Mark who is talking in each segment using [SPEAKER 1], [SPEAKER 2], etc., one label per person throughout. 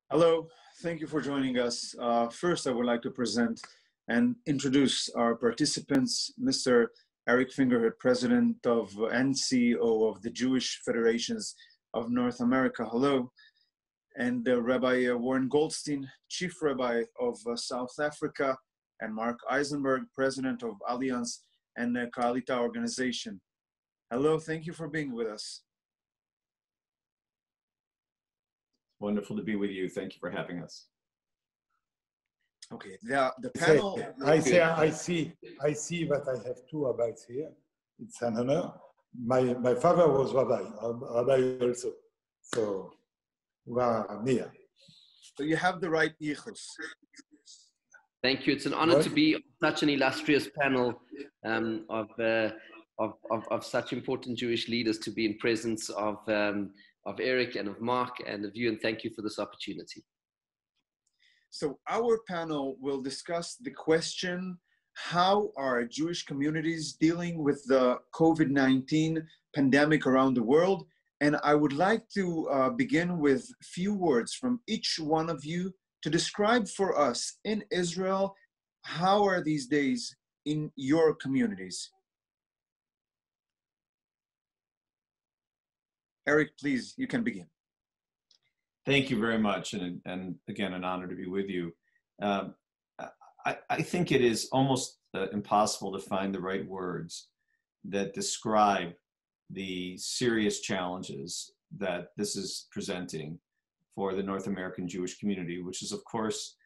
[SPEAKER 1] Hello, thank you for joining us. First, I would like to present and introduce our participants, Mr. Eric Fingerhut, President of and CEO of the Jewish Federations of North America. Hello. And Rabbi Warren Goldstein, Chief Rabbi of South Africa, and Mark Eisenberg, President of Alliance and Kaalita Organization. Hello, thank you for being with us.
[SPEAKER 2] Wonderful to be with you. Thank you for having us.
[SPEAKER 1] Okay, the panel.
[SPEAKER 3] I see that I have two rabbis here. It's an honor. My father was rabbi also. So we are near.
[SPEAKER 1] So you have the right yichus.
[SPEAKER 4] Thank you. It's an honor to be on such an illustrious panel of such important Jewish leaders, to be in presence of Eric and of Mark and of you, and thank you for this opportunity.
[SPEAKER 1] So our panel will discuss the question, how are Jewish communities dealing with the COVID-19 pandemic around the world? And I would like to begin with a few words from each one of you to describe for us in Israel, how are these days in your communities? Eric, please, you can begin.
[SPEAKER 2] Thank you very much. And again, an honor to be with you. I think it is almost impossible to find the right words that describe the serious challenges that this is presenting for the North American Jewish community, which is, of course,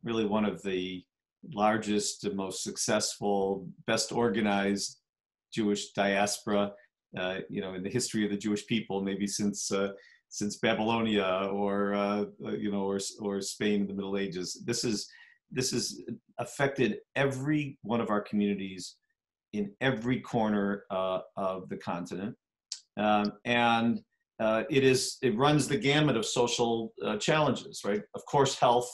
[SPEAKER 2] really one of the largest, most successful, best organized Jewish diaspora, in the history of the Jewish people, maybe since Babylonia or Spain in the Middle Ages. This has affected every one of our communities in every corner of the continent, and it runs the gamut of social challenges. Right, of course, health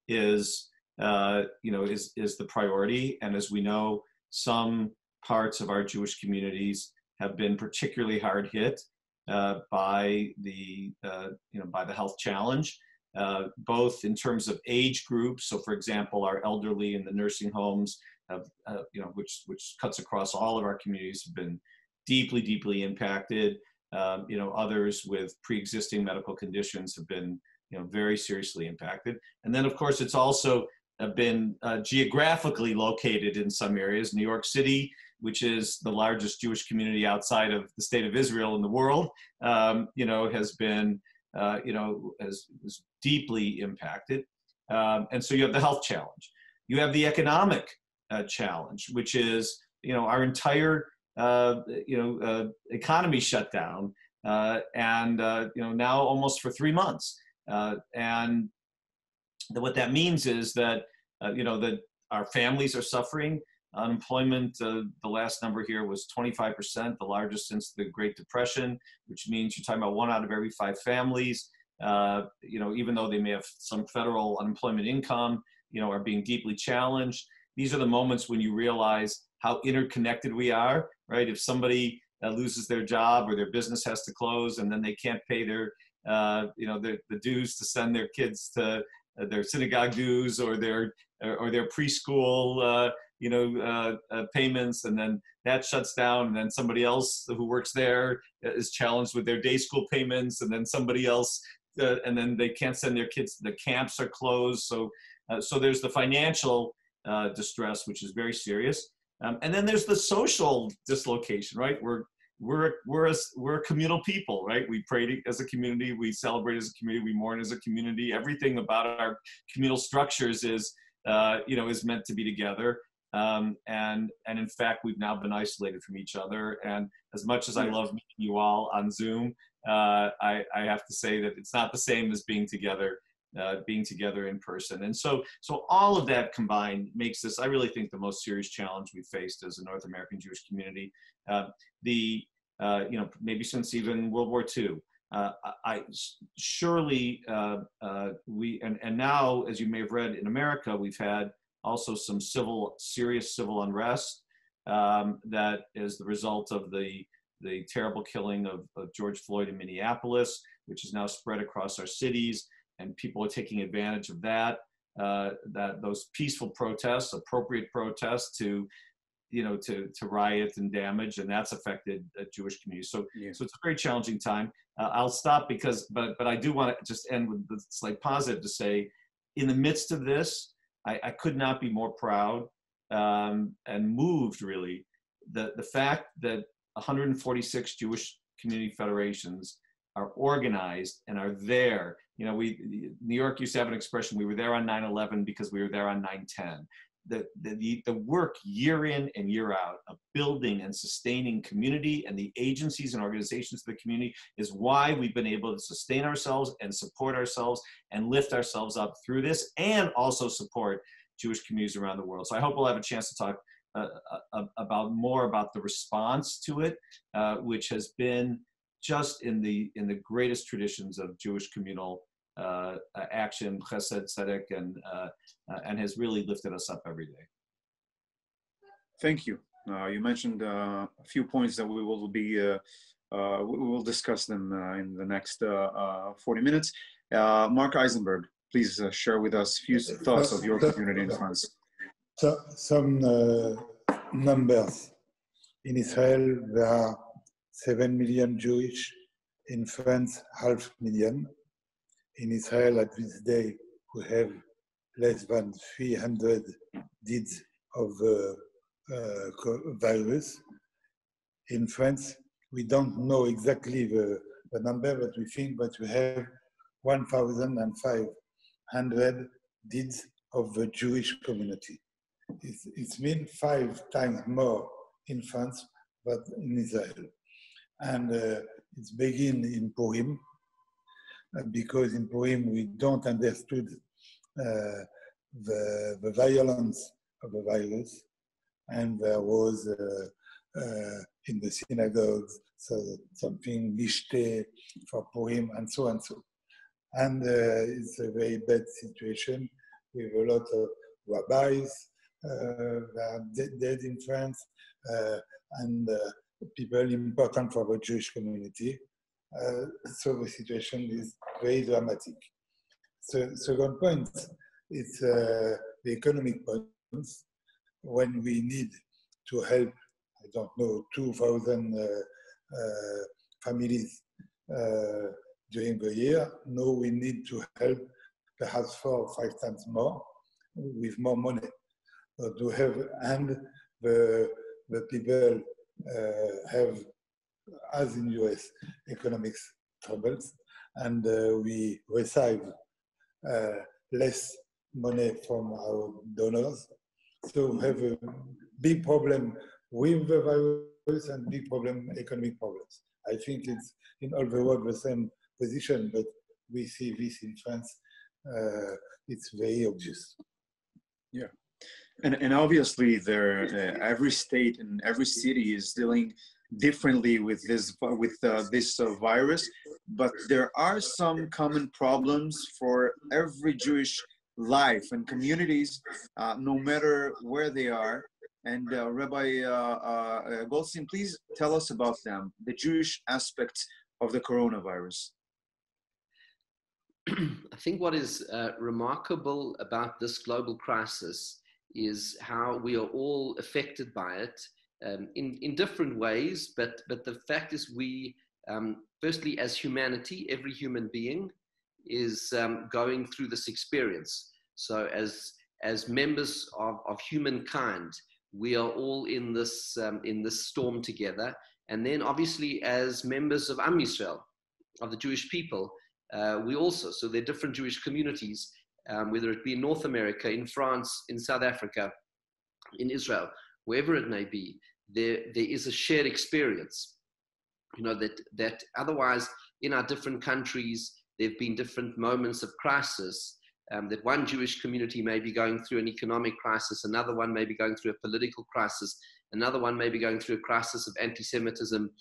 [SPEAKER 2] is the priority, and as we know, some parts of our Jewish communities have been particularly hard hit by the health challenge, both in terms of age groups. So, for example, our elderly in the nursing homes have, which cuts across all of our communities, have been deeply, deeply impacted. Others with pre-existing medical conditions have been, very seriously impacted. And then, of course, it's also been geographically located in some areas. New York City, which is the largest Jewish community outside of the state of Israel in the world, has been, was deeply impacted. And so you have the health challenge. You have the economic challenge, which is, our entire, economy shut down, and now almost for 3 months. And what that means is that, that our families are suffering. Unemployment, the last number here was 25%, the largest since the Great Depression, which means you're talking about 1 out of every 5 families, even though they may have some federal unemployment income, are being deeply challenged. These are the moments when you realize how interconnected we are, right? If somebody loses their job or their business has to close, and then they can't pay their, the dues to send their kids to their synagogue dues or their preschool, payments, and then that shuts down, and then somebody else who works there is challenged with their day school payments, and then somebody else, and then they can't send their kids, the camps are closed. So there's the financial distress, which is very serious. And then there's the social dislocation, right? We're a communal people, right? We pray as a community, we celebrate as a community, we mourn as a community. Everything about our communal structures is meant to be together. And in fact, we've now been isolated from each other. And as much as I love meeting you all on Zoom, I have to say that it's not the same as being together in person. And so all of that combined makes this, I really think, the most serious challenge we've faced as a North American Jewish community. Maybe since even World War II. And now, as you may have read, in America, we've had also some serious civil unrest that is the result of the terrible killing of George Floyd in Minneapolis, which is now spread across our cities. and people are taking advantage of that. That those peaceful protests, appropriate protests, to riot and damage, and that's affected Jewish communities. So it's a very challenging time. I'll stop but I do want to just end with the slight positive to say, in the midst of this, I could not be more proud and moved, really, the fact that 146 Jewish community federations are organized and are there. New York used to have an expression, we were there on 9/11 because we were there on 9/10. The work year in and year out of building and sustaining community and the agencies and organizations of the community is why we've been able to sustain ourselves and support ourselves and lift ourselves up through this, and also support Jewish communities around the world. So I hope we'll have a chance to talk more about the response to it, which has been just in the greatest traditions of Jewish communal action, chesed, tzedek, and has really lifted us up every day.
[SPEAKER 1] Thank you. You mentioned a few points that we will discuss them in the next 40 minutes. Mark Eisenberg, please share with us a few thoughts of your community in France.
[SPEAKER 3] So, some numbers. In Israel, there are 7 million Jewish. In France, 500,000. In Israel, at this day, we have less than 300 deaths of virus. In France, we don't know exactly the number, but we think that we have 1,500 deaths of the Jewish community. It's been 5 times more in France than in Israel. And it's begin in Purim, because in Purim we don't understood the violence of the virus, and there was in the synagogues something nishte for Purim, and so and so. And it's a very bad situation with a lot of rabbis that are dead in France, and people important for the Jewish community. So the situation is very dramatic. So second point, it's the economic points. When we need to help, I don't know, 2,000 families during the year, now we need to help perhaps 4 or 5 times more with more money. To have, and the people have, as in US, economics troubles, and we receive less money from our donors. So we have a big problem with the virus and big problem, economic problems. I think it's in all the world the same position, but we see this in France. It's very obvious.
[SPEAKER 1] Yeah. And obviously, every state and every city is dealing differently with this virus, but there are some common problems for every Jewish life and communities, no matter where they are. And Rabbi Goldstein, please tell us about them, the Jewish aspects of the coronavirus.
[SPEAKER 4] I think what is remarkable about this global crisis is how we are all affected by it in different ways, but the fact is we, firstly, as humanity, every human being is going through this experience. So as members of humankind, we are all in this storm together. And then obviously as members of Am Yisrael, of the Jewish people, we also, so there are different Jewish communities, whether it be in North America, in France, in South Africa, in Israel, wherever it may be, there is a shared experience. You know, that otherwise in our different countries, there have been different moments of crisis, that one Jewish community may be going through an economic crisis, another one may be going through a political crisis, another one may be going through a crisis of anti-Semitism,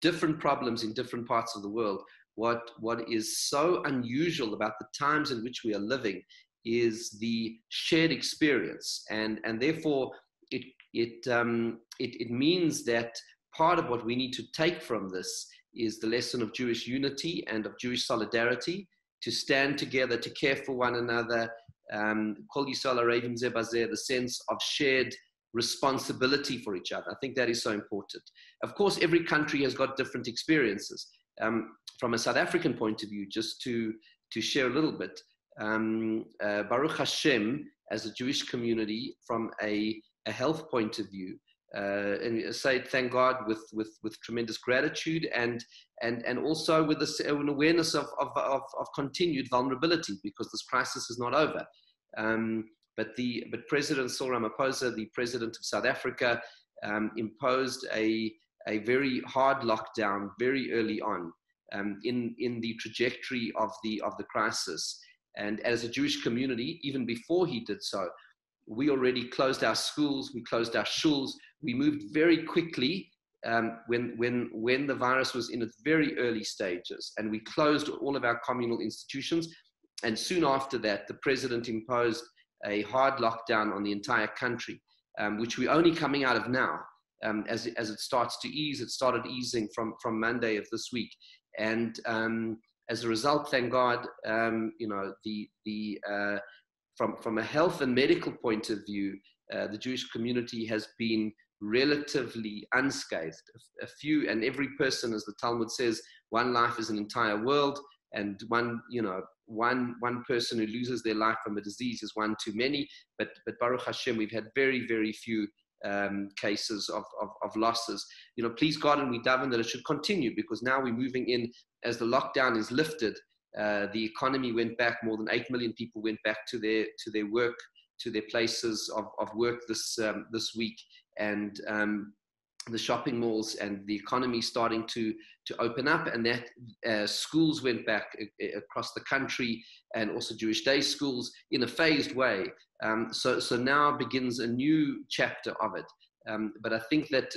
[SPEAKER 4] different problems in different parts of the world. What is so unusual about the times in which we are living is the shared experience, and therefore it means that part of what we need to take from this is the lesson of Jewish unity and of Jewish solidarity, to stand together, to care for one another, the sense of shared responsibility for each other. I think that is so important. Of course, every country has got different experiences. From a South African point of view, just to share a little bit, Baruch Hashem, as a Jewish community, from a health point of view, and say thank God with tremendous gratitude and also with an awareness of continued vulnerability, because this crisis is not over. But President Cyril Ramaphosa, the president of South Africa, imposed a very hard lockdown very early on in the trajectory of the crisis. And as a Jewish community, even before he did so, we already closed our schools, we closed our shuls. We moved very quickly when the virus was in its very early stages, and we closed all of our communal institutions. And soon after that, the president imposed a hard lockdown on the entire country, which we're only coming out of now. As it starts to ease, it started easing from Monday of this week. And as a result, thank God, from a health and medical point of view, the Jewish community has been relatively unscathed. A few, and every person, as the Talmud says, one life is an entire world, and one person who loses their life from a disease is one too many. But Baruch Hashem, we've had very, very few cases of losses. Please God, and we daven that it should continue, because now we're moving in, as the lockdown is lifted, the economy went back. More than 8 million people went back to their work, to their places of work this week, and the shopping malls and the economy starting to open up, and that schools went back across the country, and also Jewish day schools in a phased way. So now begins a new chapter of it. But I think that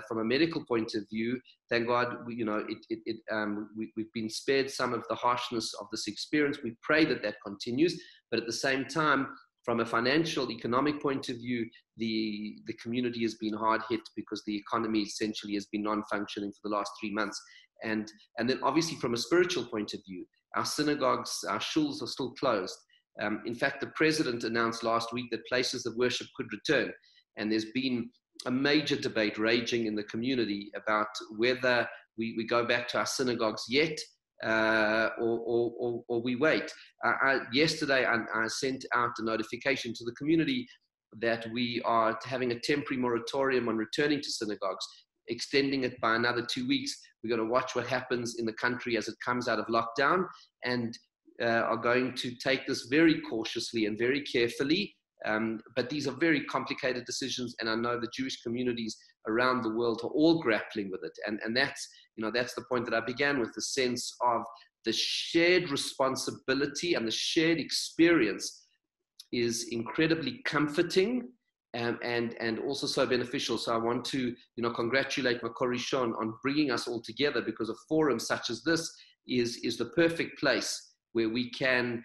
[SPEAKER 4] from a medical point of view, thank God, we've been spared some of the harshness of this experience. We pray that continues, but at the same time, from a financial, economic point of view, the community has been hard hit, because the economy essentially has been non-functioning for the last 3 months. And then obviously from a spiritual point of view, our synagogues, our shuls are still closed. In fact, the president announced last week that places of worship could return. And there's been a major debate raging in the community about whether we go back to our synagogues yet, or we wait. Yesterday, I sent out a notification to the community that we are having a temporary moratorium on returning to synagogues, extending it by another 2 weeks. We're going to watch what happens in the country as it comes out of lockdown, and are going to take this very cautiously and very carefully. But these are very complicated decisions, and I know the Jewish communities around the world are all grappling with it. And that's the point that I began with, the sense of the shared responsibility and the shared experience is incredibly comforting, and also so beneficial. So I want to congratulate Makor Rishon on bringing us all together, because a forum such as this is the perfect place where we can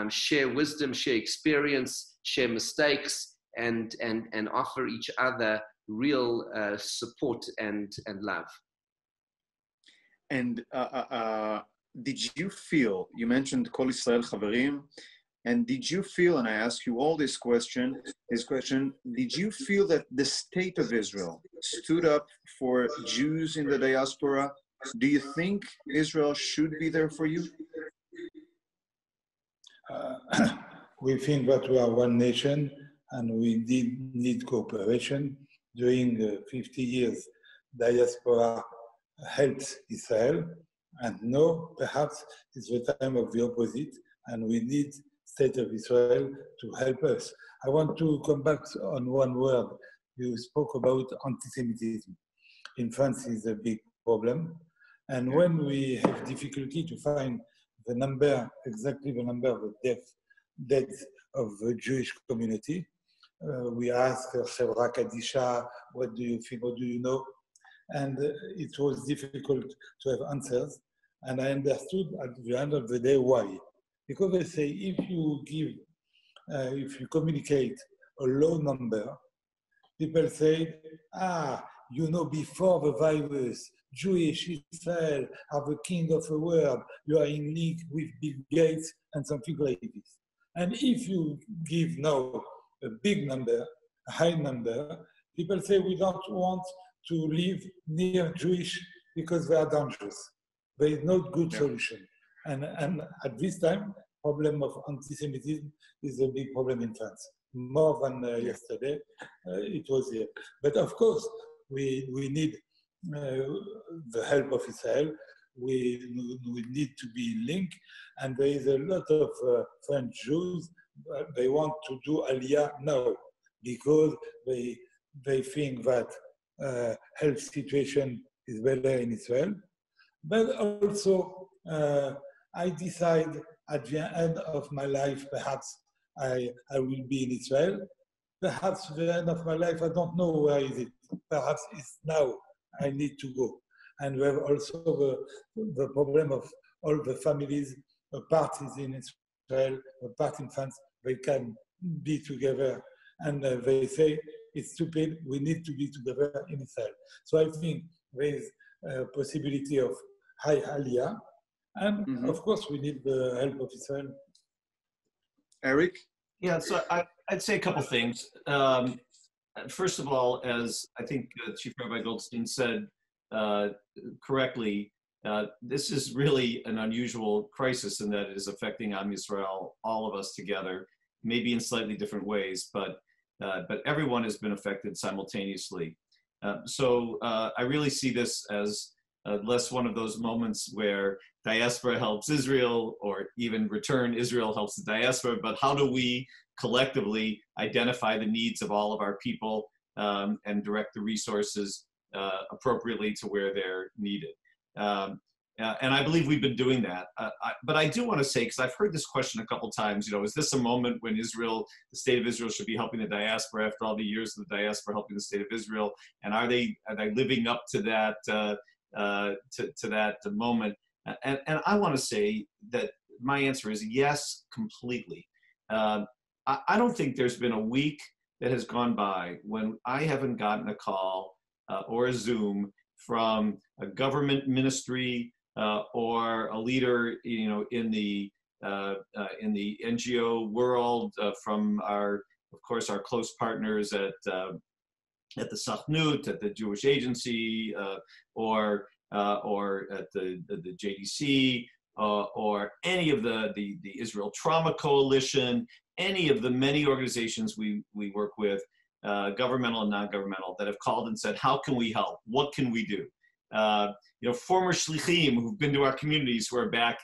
[SPEAKER 4] share wisdom, share experience, share mistakes, and offer each other real support and love.
[SPEAKER 1] And did you feel, you mentioned Kol Israel Chaverim, and did you feel, and I ask you all this question, did you feel that the state of Israel stood up for Jews in the diaspora? Do you think Israel should be there for you?
[SPEAKER 3] We think that we are one nation, and we did need cooperation. During 50 years, diaspora helped Israel, and now perhaps it's the time of the opposite, and we need State of Israel to help us. I want to come back on one word. You spoke about anti-Semitism. In France, it's a big problem, and when we have difficulty to find the number, exactly the number of deaths of the Jewish community, we ask Chevra Kadisha, what do you think, what do you know? And it was difficult to have answers. And I understood at the end of the day why. Because they say if you communicate a low number, people say, before the virus, Jewish Israel are the king of the world, you are in league with Bill Gates and something like this. And if you give now a big number, a high number, people say we don't want to live near Jewish because they are dangerous. There is no good solution. And at this time, problem of anti-Semitism is a big problem in France. More than yesterday, it was here. But of course, we need the help of Israel. We need to be linked. And there is a lot of French Jews, they want to do Aliyah now because they think that health situation is better in Israel. But also, I decide at the end of my life, perhaps I will be in Israel. Perhaps at the end of my life, I don't know where is it. Perhaps it's now I need to go. And we have also the problem of all the families, a part is in Israel, a part in France, they can be together. And they say, it's stupid, we need to be together in Israel. So I think there is a possibility of high Aliyah. And of course, we need the help of Israel.
[SPEAKER 1] Eric?
[SPEAKER 2] Yeah, so I'd say a couple things. First of all, as I think Chief Rabbi Goldstein said correctly, this is really an unusual crisis in that it is affecting Am Yisrael, all of us together, maybe in slightly different ways, but everyone has been affected simultaneously. So I really see this as less one of those moments where diaspora helps Israel or even return Israel helps the diaspora, but how do we collectively identify the needs of all of our people and direct the resources appropriately to where they're needed. And I believe we've been doing that. But I do want to say, because I've heard this question a couple times, you know, is this a moment when Israel, the state of Israel, should be helping the diaspora after all the years of the diaspora helping the state of Israel? And are they living up to that to that moment? And I want to say that my answer is yes, completely. I don't think there's been a week that has gone by when I haven't gotten a call or a Zoom from a government ministry or a leader, you know, in the NGO world, from of course, our close partners at the Sachnut, at the Jewish Agency, or at the JDC, or any of the Israel Trauma Coalition, any of the many organizations we work with, governmental and non-governmental, that have called and said, how can we help? What can we do? You know, former shlichim who've been to our communities who are back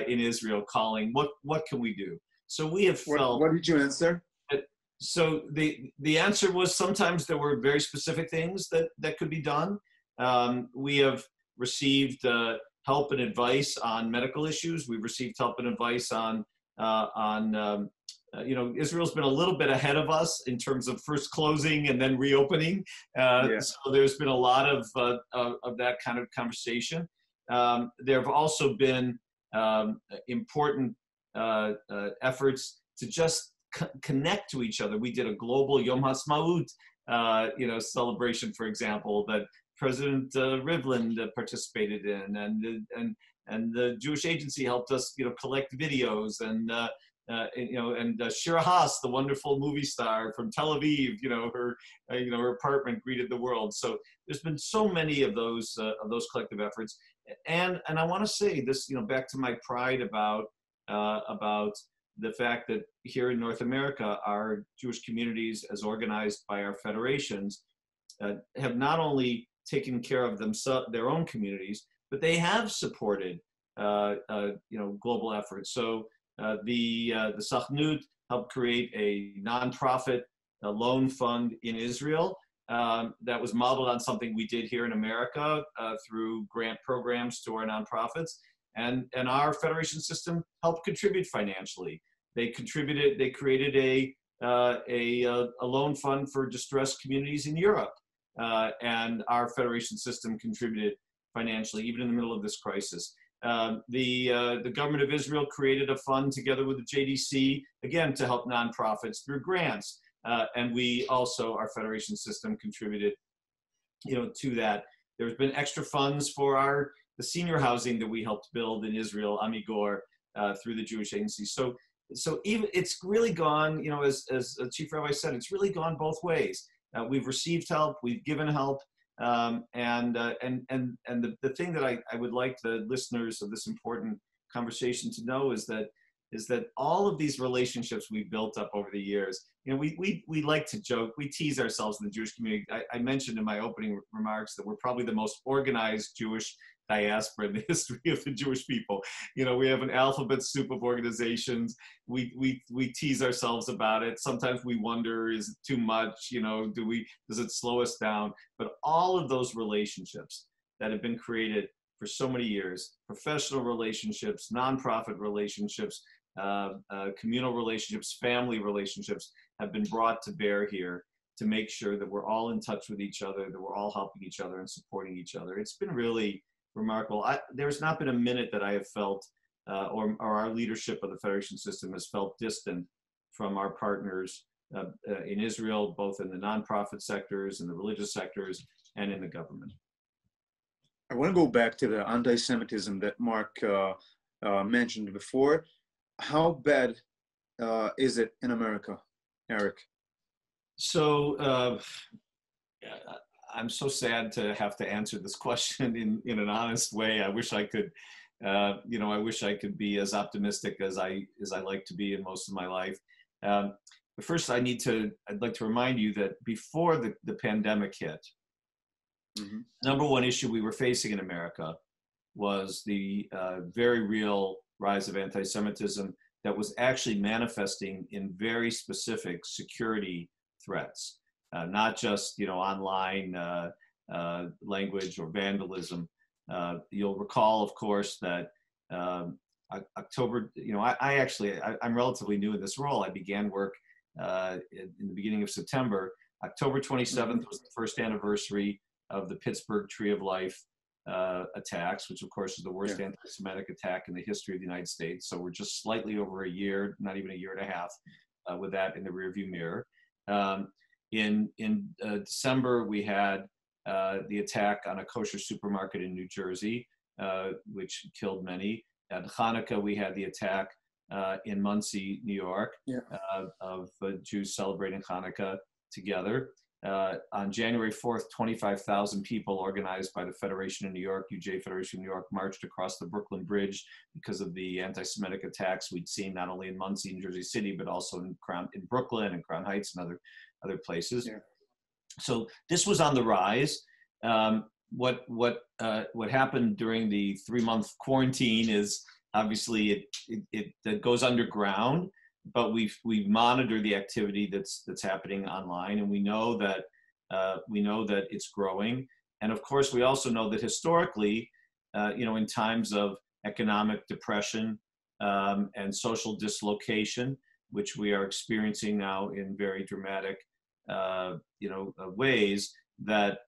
[SPEAKER 2] in Israel calling, what can we do? So we have felt—
[SPEAKER 1] What did you answer?
[SPEAKER 2] So the answer was sometimes there were very specific things that could be done. We have received help and advice on medical issues. We've received help and advice on you know, Israel's been a little bit ahead of us in terms of first closing and then reopening. So there's been a lot of that kind of conversation. There have also been important efforts to just connect to each other. We did a global Yom HaAtzmaut, you know, celebration, for example, that President Rivlin participated in, and the Jewish Agency helped us, you know, collect videos, and you know, and Shira Haas, the wonderful movie star from Tel Aviv, you know, her apartment greeted the world. So there's been so many of those collective efforts, and I want to say this, you know, back to my pride about the fact that here in North America, our Jewish communities, as organized by our federations, have not only taken care of their own communities, but they have supported you know, global efforts. So the Sachnut helped create a nonprofit loan fund in Israel that was modeled on something we did here in America through grant programs to our nonprofits, and our federation system helped contribute financially. They created a loan fund for distressed communities in Europe, and our federation system contributed financially, even in the middle of this crisis. The government of Israel created a fund together with the JDC, again, to help nonprofits through grants. And we also, our federation system contributed, you know, to that. There's been extra funds for the senior housing that we helped build in Israel, Amigor, through the Jewish Agency. So even it's really gone, you know, as Chief Rabbi said, it's really gone both ways. We've received help, we've given help, and the thing that I would like the listeners of this important conversation to know is that all of these relationships we've built up over the years, you know, we like to joke, we tease ourselves in the Jewish community. I mentioned in my opening remarks that we're probably the most organized Jewish diaspora in the history of the Jewish people. You know, we have an alphabet soup of organizations. We tease ourselves about it. Sometimes we wonder, is it too much? You know, does it slow us down? But all of those relationships that have been created for so many years, professional relationships, nonprofit relationships, communal relationships, family relationships, have been brought to bear here to make sure that we're all in touch with each other, that we're all helping each other and supporting each other. It's been really remarkable. There's not been a minute that I have felt, or our leadership of the Federation system has felt distant from our partners in Israel, both in the nonprofit sectors, in the religious sectors, and in the government.
[SPEAKER 1] I want to go back to the anti-Semitism that Mark mentioned before. How bad is it in America, Eric?
[SPEAKER 2] So I'm so sad to have to answer this question in an honest way. I wish I could, you know, I wish I could be as optimistic as I like to be in most of my life. But first, I'd like to remind you that before the pandemic hit, number one issue we were facing in America was the very real rise of anti-Semitism that was actually manifesting in very specific security threats, not just, you know, online language or vandalism. You'll recall, of course, that October, you know, I'm relatively new in this role. I began work in the beginning of September. October 27th was the first anniversary of the Pittsburgh Tree of Life attacks, which of course is the worst anti-Semitic attack in the history of the United States. So we're just slightly over a year, not even a year and a half, with that in the rearview mirror. In December, we had the attack on a kosher supermarket in New Jersey, which killed many. At Hanukkah, we had the attack in Monsey, New York, of Jews celebrating Hanukkah together. On January 4th, 25,000 people organized by the Federation in New York, UJ Federation in New York, marched across the Brooklyn Bridge because of the anti-Semitic attacks we'd seen not only in Monsey and Jersey City, but also in Brooklyn and Crown Heights and other places. Yeah. So this was on the rise. What happened during the 3-month quarantine is obviously it goes underground. But we've monitored the activity that's happening online, and we know that it's growing. And of course, we also know that historically, you know, in times of economic depression and social dislocation, which we are experiencing now in very dramatic, you know, ways, that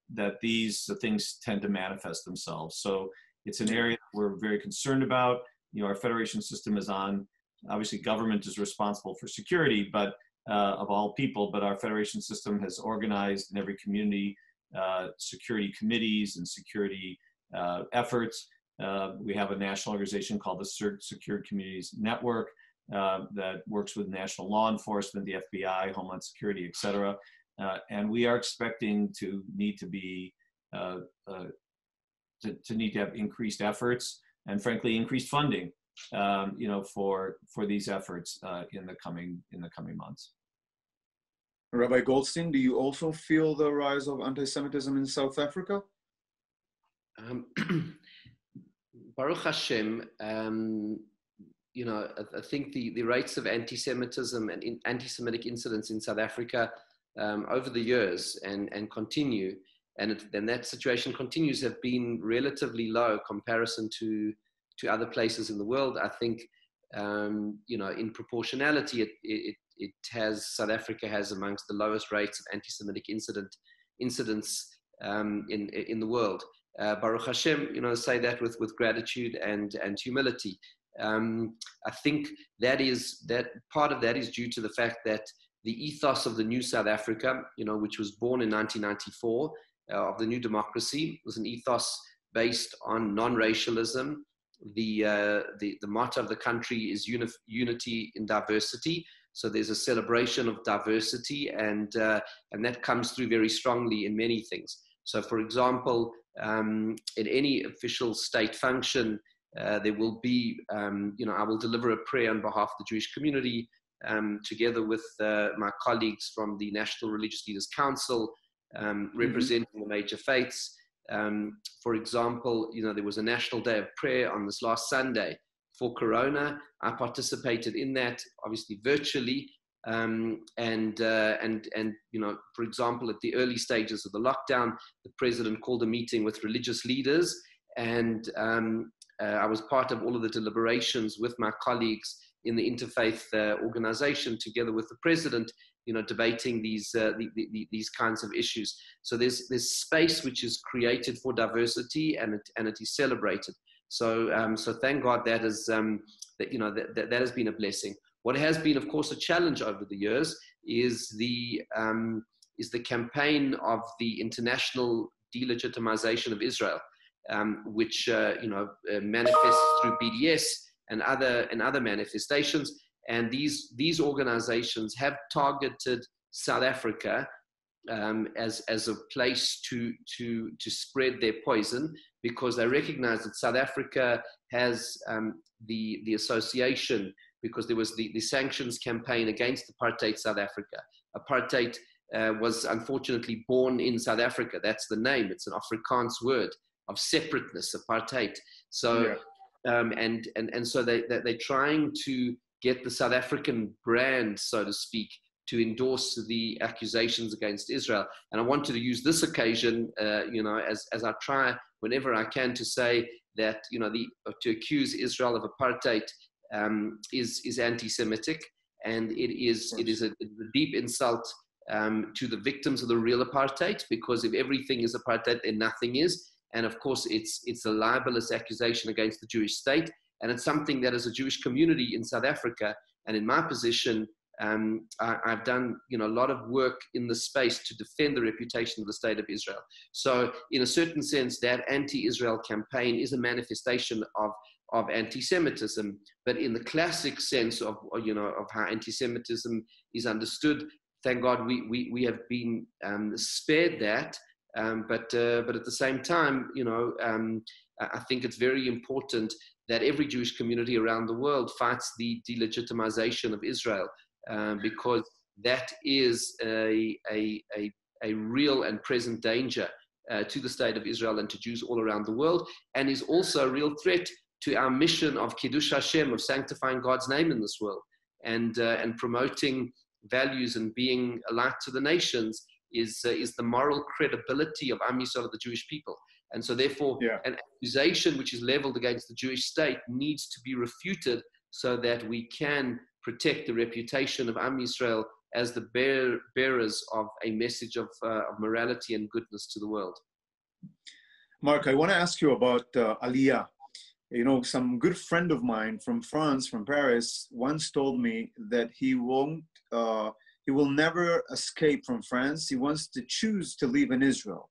[SPEAKER 2] these things tend to manifest themselves. So it's an area that we're very concerned about. You know, our federation system is on. Obviously, government is responsible for security, but of all people. But our federation system has organized in every community security committees and security efforts. We have a national organization called the Secure Communities Network that works with national law enforcement, the FBI, Homeland Security, et cetera. And we are expecting to need to be to need to have increased efforts and, frankly, increased funding. You know, for these efforts in the coming months.
[SPEAKER 1] Rabbi Goldstein, do you also feel the rise of anti-Semitism in South Africa?
[SPEAKER 4] Baruch Hashem, you know, I think the rates of anti-Semitism and anti-Semitic incidents in South Africa over the years and continue, and that situation continues, have been relatively low in comparison to other places in the world. I think, you know, in proportionality, South Africa has amongst the lowest rates of anti-Semitic incidents in the world. Baruch Hashem, you know, say that with gratitude and humility. I think that part of that is due to the fact that the ethos of the new South Africa, you know, which was born in 1994 of the new democracy. It was an ethos based on non-racialism. The motto of the country is unity in diversity. So there's a celebration of diversity, and that comes through very strongly in many things. So, for example, in any official state function, there will be, I will deliver a prayer on behalf of the Jewish community, together with my colleagues from the National Religious Leaders Council, representing the major faiths. For example, there was a National Day of Prayer on this last Sunday for Corona. I participated in that, obviously virtually, and for example, at the early stages of the lockdown, the president called a meeting with religious leaders, and I was part of all of the deliberations with my colleagues in the interfaith organization, together with the president, debating these kinds of issues. So there's space which is created for diversity, and it is celebrated. So thank God that is that has been a blessing. What has been, of course, a challenge over the years is the campaign of the international delegitimization of Israel, which manifests through BDS and other manifestations. And these organizations have targeted South Africa as a place to spread their poison, because they recognize that South Africa has the association, because there was the sanctions campaign against apartheid South Africa. Apartheid was unfortunately born in South Africa. That's the name. It's an Afrikaans word of separateness, apartheid. So and so they're trying to get the South African brand, so to speak, to endorse the accusations against Israel. And I wanted to use this occasion, as I try whenever I can, to say that, to accuse Israel of apartheid is anti-Semitic, and it is a deep insult to the victims of the real apartheid, because if everything is apartheid, then nothing is. And of course, it's a libelous accusation against the Jewish state, and it's something that, as a Jewish community in South Africa, and in my position, I've done a lot of work in the space to defend the reputation of the state of Israel. So in a certain sense, that anti-Israel campaign is a manifestation of anti-Semitism, but in the classic sense of how anti-Semitism is understood, thank God we have been spared that. But at the same time, I think it's very important that every Jewish community around the world fights the delegitimization of Israel, because that is a real and present danger to the state of Israel and to Jews all around the world, and is also a real threat to our mission of Kiddush Hashem, of sanctifying God's name in this world, and promoting values and being a light to the nations is the moral credibility of Am Yisrael, of the Jewish people. And so therefore, an accusation which is leveled against the Jewish state needs to be refuted, so that we can protect the reputation of Am Yisrael as the bearers of a message of morality and goodness to the world.
[SPEAKER 1] Mark, I want to ask you about Aliyah. Some good friend of mine from France, from Paris, once told me that he will never escape from France. He wants to choose to live in Israel.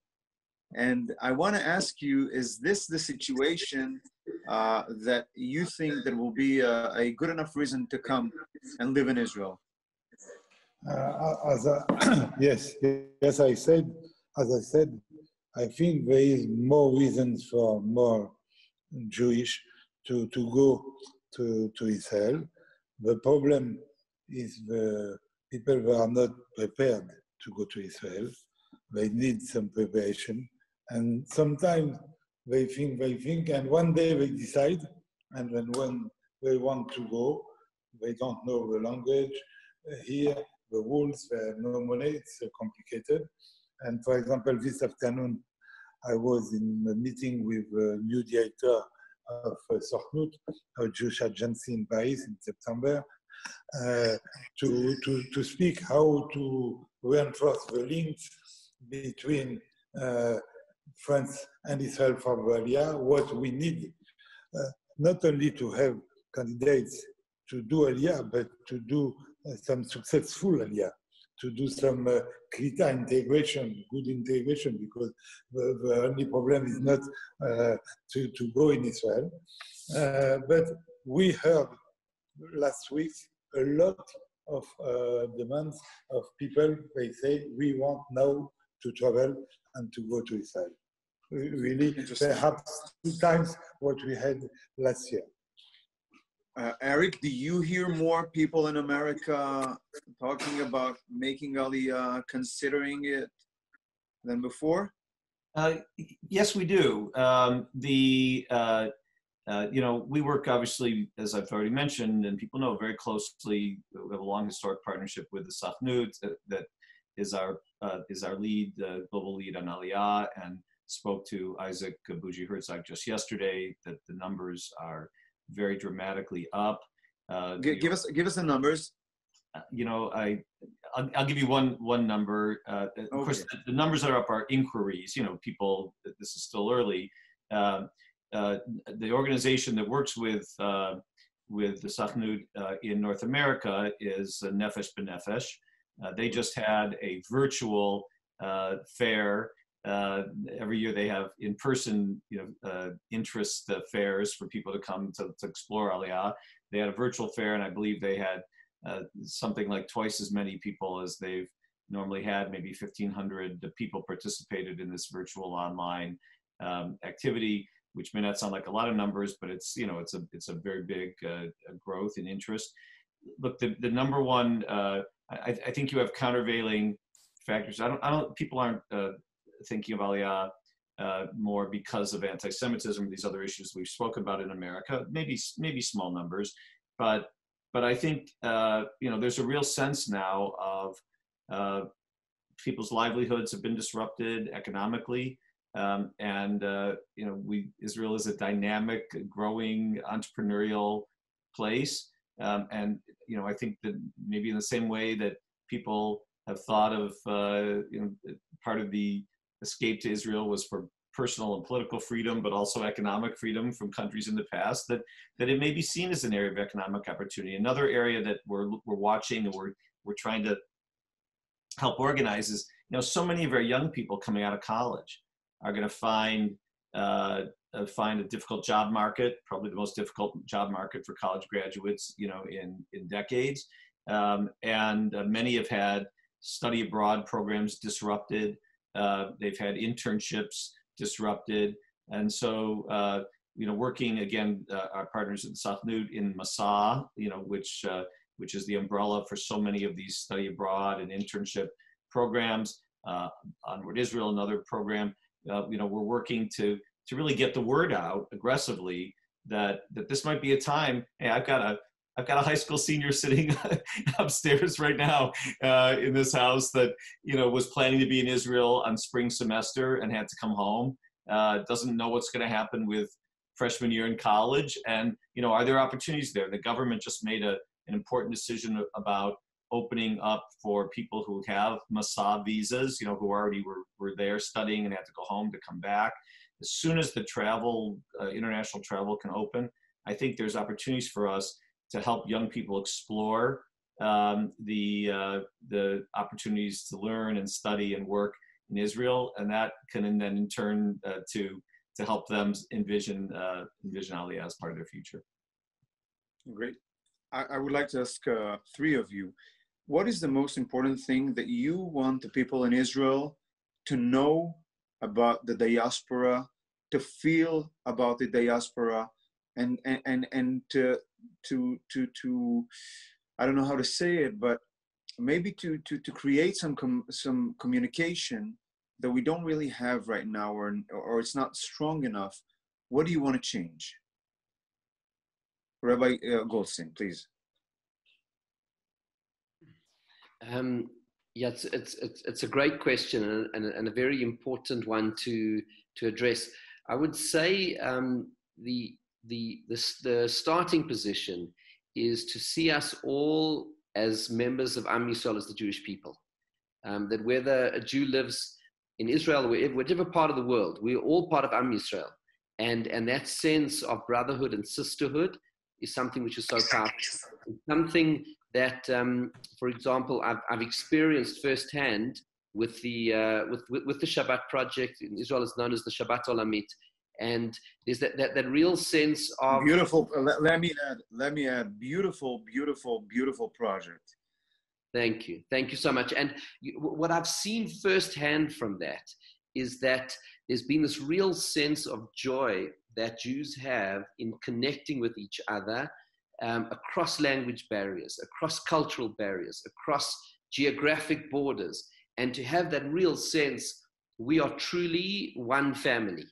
[SPEAKER 1] And I want to ask you, is this the situation that you think that will be a good enough reason to come and live in Israel?
[SPEAKER 3] Yes, as I said, I think there is more reasons for more Jewish to go to Israel. The problem is the people who are not prepared to go to Israel. They need some preparation, and sometimes they think, and one day they decide, and then when they want to go, they don't know the language. Here, the rules, they have no money, it's complicated. And for example, this afternoon, I was in a meeting with the new director of sisterhood, a Jewish agency in Paris in September, to speak how to reinforce the links between France and Israel for Aliyah, what we need, not only to have candidates to do Aliyah, but to do some successful Aliyah. do some Klita integration, good integration, because the only problem is not to go in Israel. But we heard last week a lot of demands of people. They say, we want now to travel and to go to Israel. Really, perhaps 2 times what we had last year.
[SPEAKER 1] Eric, do you hear more people in America talking about making Aliyah, considering it than before?
[SPEAKER 2] Yes, we do. You know, we work obviously, as I've already mentioned, and people know very closely. We have a long historic partnership with the sisterhood that is our lead, global lead on Aliyah, and spoke to Isaac Bougie Herzog just yesterday that the numbers are very dramatically up.
[SPEAKER 1] Give us the numbers.
[SPEAKER 2] You know, I'll give you one number. Of course, the numbers that are up are inquiries. You know, people. This is still early. The organization that works with the sisterhood in North America is Nefesh B'Nefesh. They just had a virtual fair. Every year they have in-person, interest fairs for people to come to explore Aliyah. They had a virtual fair, and I believe they had something like twice as many people as they've normally had. Maybe 1,500 people participated in this virtual online activity, which may not sound like a lot of numbers, but it's it's a very big growth in interest. Look, the number one, I think you have countervailing factors. People aren't thinking of Aliyah more because of anti-Semitism or these other issues we've spoken about in America. Maybe small numbers, but I think there's a real sense now of people's livelihoods have been disrupted economically, and Israel is a dynamic, growing entrepreneurial place, and I think that maybe in the same way that people have thought of part of the escape to Israel was for personal and political freedom, but also economic freedom from countries in the past, that it may be seen as an area of economic opportunity. Another area that we're watching and we're trying to help organize is, so many of our young people coming out of college are going to find a difficult job market, probably the most difficult job market for college graduates, in decades. And many have had study abroad programs disrupted. They've had internships disrupted. And so, working again, our partners at the sisterhood in Masa, which is the umbrella for so many of these study abroad and internship programs, Onward Israel, another program, we're working to really get the word out aggressively that this might be a time. Hey, I've got a high school senior sitting upstairs right now in this house that was planning to be in Israel on spring semester and had to come home. Doesn't know what's going to happen with freshman year in college, and are there opportunities there? The government just made an important decision about opening up for people who have Masa visas, who already were there studying and had to go home to come back. As soon as the international travel can open, I think there's opportunities for us to help young people explore the opportunities to learn and study and work in Israel, and that can then in turn to help them envision Aliyah as part of their future.
[SPEAKER 1] Great. I would like to ask 3 of you, what is the most important thing that you want the people in Israel to know about the diaspora, to feel about the diaspora, and to I don't know how to say it, but maybe to create some communication that we don't really have right now, or it's not strong enough. What do you want to change? Rabbi Goldstein, please.
[SPEAKER 4] Yeah, it's a great question and a very important one to address. I would say the starting position is to see us all as members of Am Yisrael, as the Jewish people. That whether a Jew lives in Israel or whatever part of the world, we're all part of Am Yisrael. And that sense of brotherhood and sisterhood is something which is so powerful. It's something that, for example, I've experienced firsthand with the Shabbat project in Israel. Is known as the Shabbat Olamit, and there's that real sense of
[SPEAKER 1] beautiful. Let me add, beautiful project.
[SPEAKER 4] Thank you so much. And what I've seen firsthand from that is that there's been this real sense of joy that Jews have in connecting with each other across language barriers, across cultural barriers, across geographic borders, and to have that real sense we are truly one family.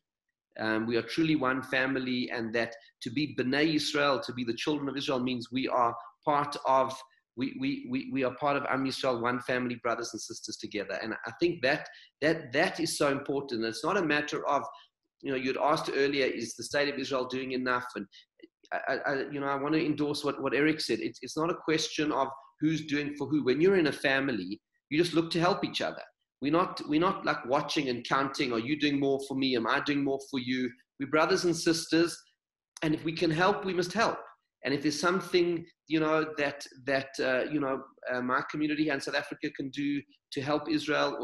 [SPEAKER 4] We are truly one family, and that to be B'nai Yisrael, to be the children of Israel, means we are part of Am Yisrael, one family, brothers and sisters together. And I think that is so important. It's not a matter of, you'd asked earlier, is the state of Israel doing enough? And I want to endorse what Eric said. It's not a question of who's doing for who. When you're in a family, you just look to help each other. We're not like watching and counting. Are you doing more for me? Am I doing more for you? We're brothers and sisters, and if we can help, we must help. And if there's something my community here in South Africa can do to help Israel,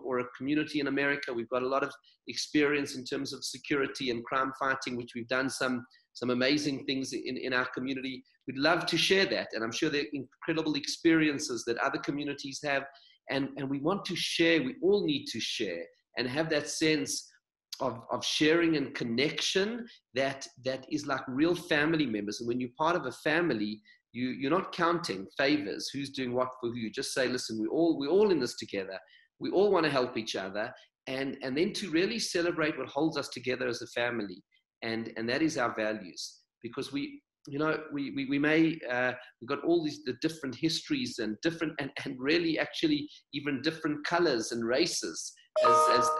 [SPEAKER 4] or a community in America, we've got a lot of experience in terms of security and crime fighting, which we've done some amazing things in our community. We'd love to share that, and I'm sure there are incredible experiences that other communities have, and we want to share. We all need to share and have that sense of sharing and connection that is like real family members. And when you're part of a family, you're not counting favors, who's doing what for who. You just say, listen, we're all in this together. We all want to help each other, and then to really celebrate what holds us together as a family, and that is our values. Because we may we've got all the different histories and different and really actually even different colors and races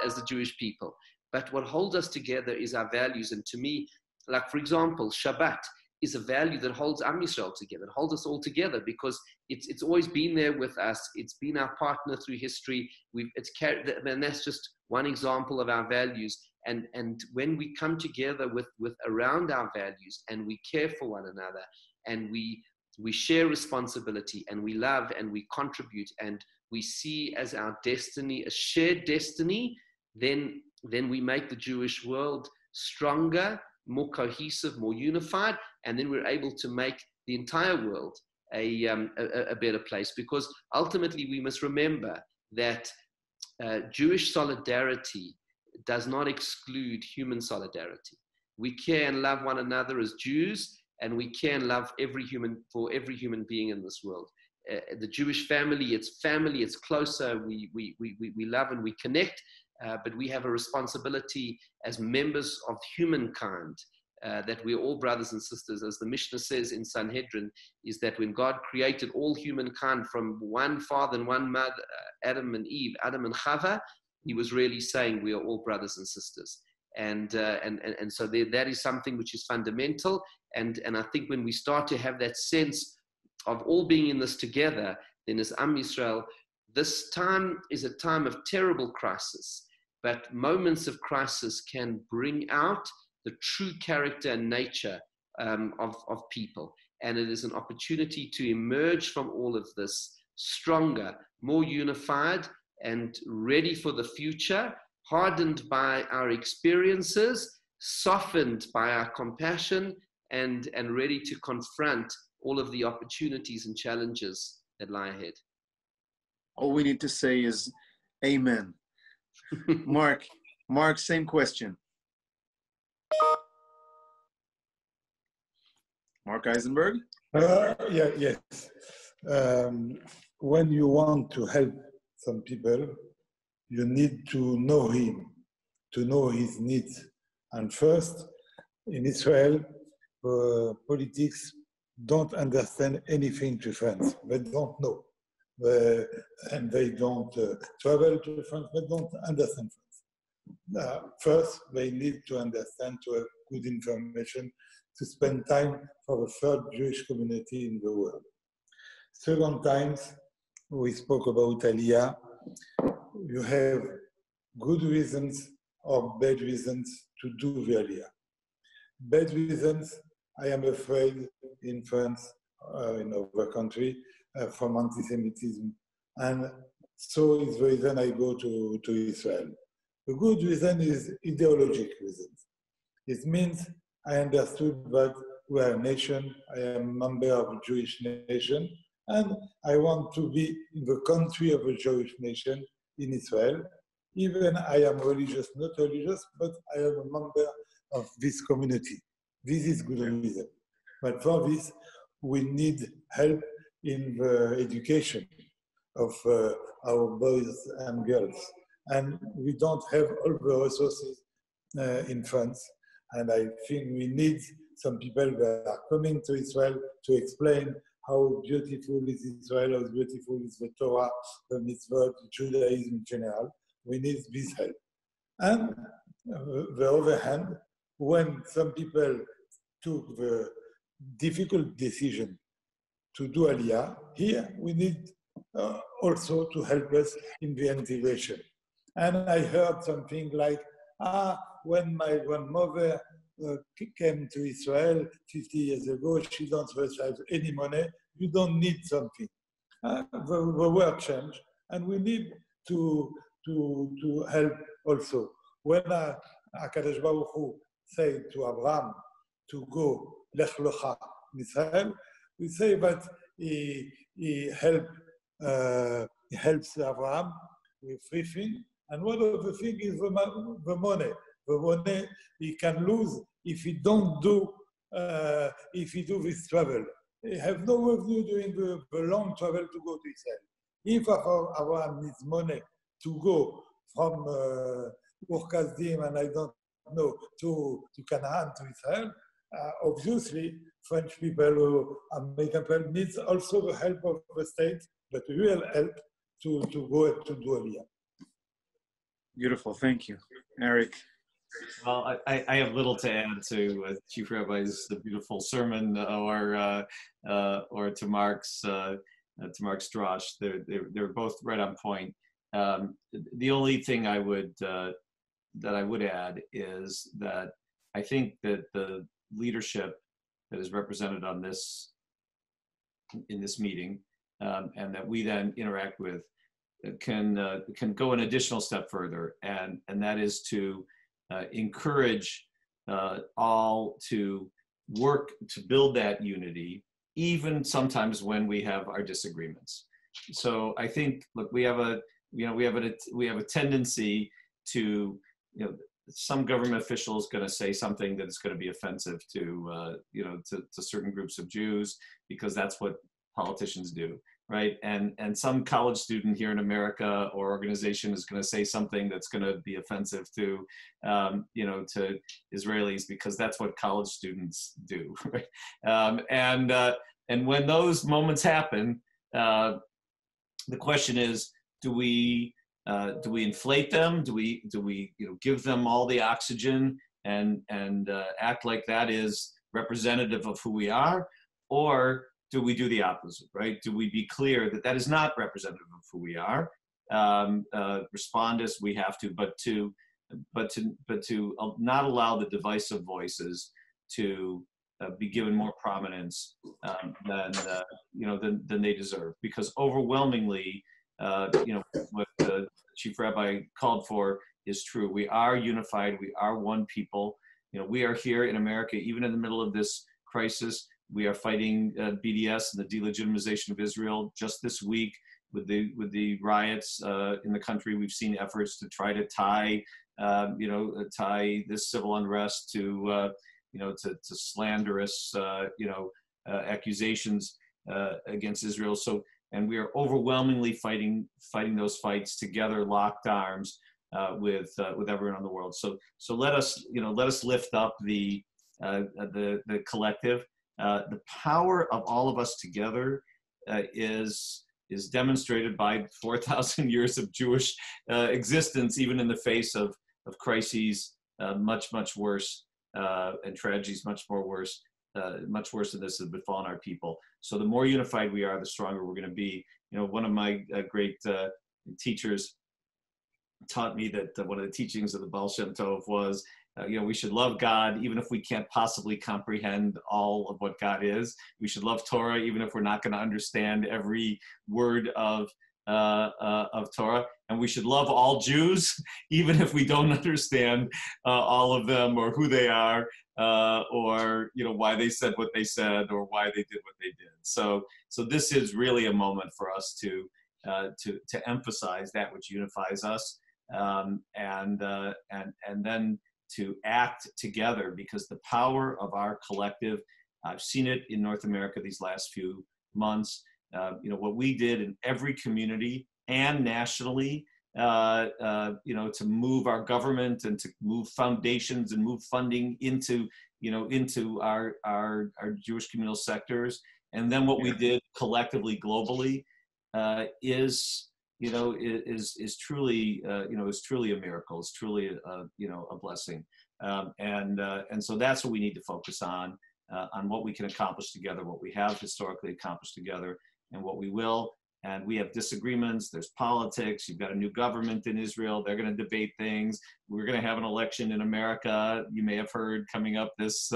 [SPEAKER 4] as the Jewish people. But what holds us together is our values. And to me, like, for example, Shabbat is a value that holds Am Yisrael together. It holds us all together because it's always been there with us. It's been our partner through history. It's carried, and that's just one example of our values. And when we come together with around our values, and we care for one another, and we share responsibility, and we love, and we contribute, and we see as our destiny, a shared destiny, then we make the Jewish world stronger, more cohesive, more unified, and then we're able to make the entire world a better place. Because ultimately we must remember that Jewish solidarity does not exclude human solidarity. We care and love one another as Jews, and we care and love every human being in this world. The Jewish family, it's closer. We love and we connect. But we have a responsibility as members of humankind, that we're all brothers and sisters. As the Mishnah says in Sanhedrin, is that when God created all humankind from one father and one mother, Adam and Eve, Adam and Chava, he was really saying we are all brothers and sisters. And so that is something which is fundamental. And I think when we start to have that sense of all being in this together, then as Am Yisrael, this time is a time of terrible crisis. But moments of crisis can bring out the true character and nature of people. And it is an opportunity to emerge from all of this stronger, more unified, and ready for the future, hardened by our experiences, softened by our compassion, and ready to confront all of the opportunities and challenges that lie ahead.
[SPEAKER 1] All we need to say is amen. Mark, same question. Mark Eisenberg?
[SPEAKER 3] Yes. When you want to help some people, you need to know him, to know his needs. And first, in Israel, politics don't understand anything to France. They don't know. And they don't travel to France, they don't understand France. First, they need to understand, to have good information, to spend time for the third Jewish community in the world. Second times, we spoke about Aliyah. You have good reasons or bad reasons to do the Aliyah. Bad reasons, I am afraid in France, in our country from anti-Semitism. And so it's the reason I go to Israel. The good reason is ideological reasons. It means I understood that we are a nation, I am a member of a Jewish nation, and I want to be in the country of a Jewish nation in Israel. Even I am religious, not religious, but I am a member of this community. This is good reason. But for this, we need help in the education of our boys and girls. And we don't have all the resources in France. And I think we need some people that are coming to Israel to explain how beautiful is Israel, how beautiful is the Torah, the mitzvot, Judaism in general. We need this help. And the other hand, when some people took the difficult decision to do Aliyah, here we need also to help us in the integration. And I heard something like, when my grandmother came to Israel 50 years ago, she don't have any money, you don't need something. The world changed, and we need to help also. When HaKadosh Baruch Hu said to Abraham to go Lech Lecha in Israel, we say that he helps Abraham with 3 things, and one of the things is the money. The money he can lose if he don't do if he do this travel. He have no revenue during the long travel to go to Israel. If Abraham needs money to go from Ur-Kasdim and I don't know to Canaan to Israel, obviously French people, American people needs also the help of the state, but real help to go to do Aliyah.
[SPEAKER 1] Beautiful, thank you, Eric.
[SPEAKER 2] Well, I have little to add to Chief Rabbi's the beautiful sermon, or to Mark's drash. They're both right on point. The only thing I would add is that I think that the leadership that is represented on in this meeting, and that we then interact with, can go an additional step further, and that is to encourage all to work to build that unity, even sometimes when we have our disagreements. So I think, look, we have a tendency to, some government official is going to say something that's going to be offensive to certain groups of Jews, because that's what politicians do, right? And some college student here in America or organization is going to say something that's going to be offensive to to Israelis, because that's what college students do, right? And when those moments happen, the question is, do we inflate them? Do we give them all the oxygen and act like that is representative of who we are, or do we do the opposite, right? Do we be clear that that is not representative of who we are? Respond as we have to, but to not allow the divisive voices to be given more prominence than they deserve, because overwhelmingly, what the Chief Rabbi called for is true. We are unified. We are one people. We are here in America, even in the middle of this crisis. We are fighting BDS and the delegitimization of Israel. Just this week, with the riots in the country, we've seen efforts to try to tie this civil unrest to slanderous accusations against Israel. So, and we are overwhelmingly fighting those fights together, locked arms with everyone in the world. So let us lift up the collective. The power of all of us together is demonstrated by 4,000 years of Jewish existence, even in the face of crises much worse and tragedies much worse than this has befallen our people. So the more unified we are, the stronger we're going to be. One of my great teachers taught me that one of the teachings of the Baal Shem Tov was we should love God even if we can't possibly comprehend all of what God is. We should love Torah even if we're not going to understand every word of Torah. And we should love all Jews even if we don't understand all of them or who they are or why they said what they said or why they did what they did. So this is really a moment for us to emphasize that which unifies us, and then to act together, because the power of our collective, I've seen it in North America these last few months. What we did in every community and nationally, to move our government and to move foundations and move funding into our Jewish communal sectors, and then what we did collectively globally is truly a miracle. It's truly a blessing, and so that's what we need to focus on what we can accomplish together, what we have historically accomplished together, and what we will. And we have disagreements. There's politics. You've got a new government in Israel. They're going to debate things. We're going to have an election in America. You may have heard coming up this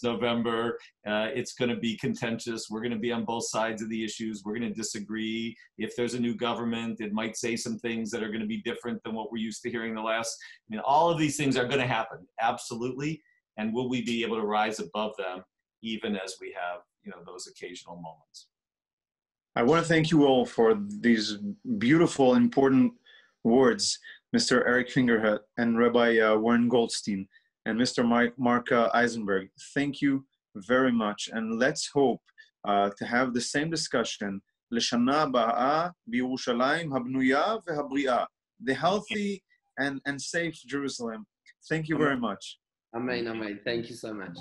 [SPEAKER 2] November. It's going to be contentious. We're going to be on both sides of the issues. We're going to disagree. If there's a new government, it might say some things that are going to be different than what we're used to hearing the last. All of these things are going to happen. Absolutely. And will we be able to rise above them even as we have, those occasional moments?
[SPEAKER 1] I want to thank you all for these beautiful, important words, Mr. Eric Fingerhut and Rabbi Warren Goldstein and Mr. Mark Eisenberg. Thank you very much. And let's hope to have the same discussion, L'shana ba'a b'Yerushalayim habnuya ve'habri'a, the healthy and safe Jerusalem. Thank you very much.
[SPEAKER 4] Amen, amen. Thank you so much.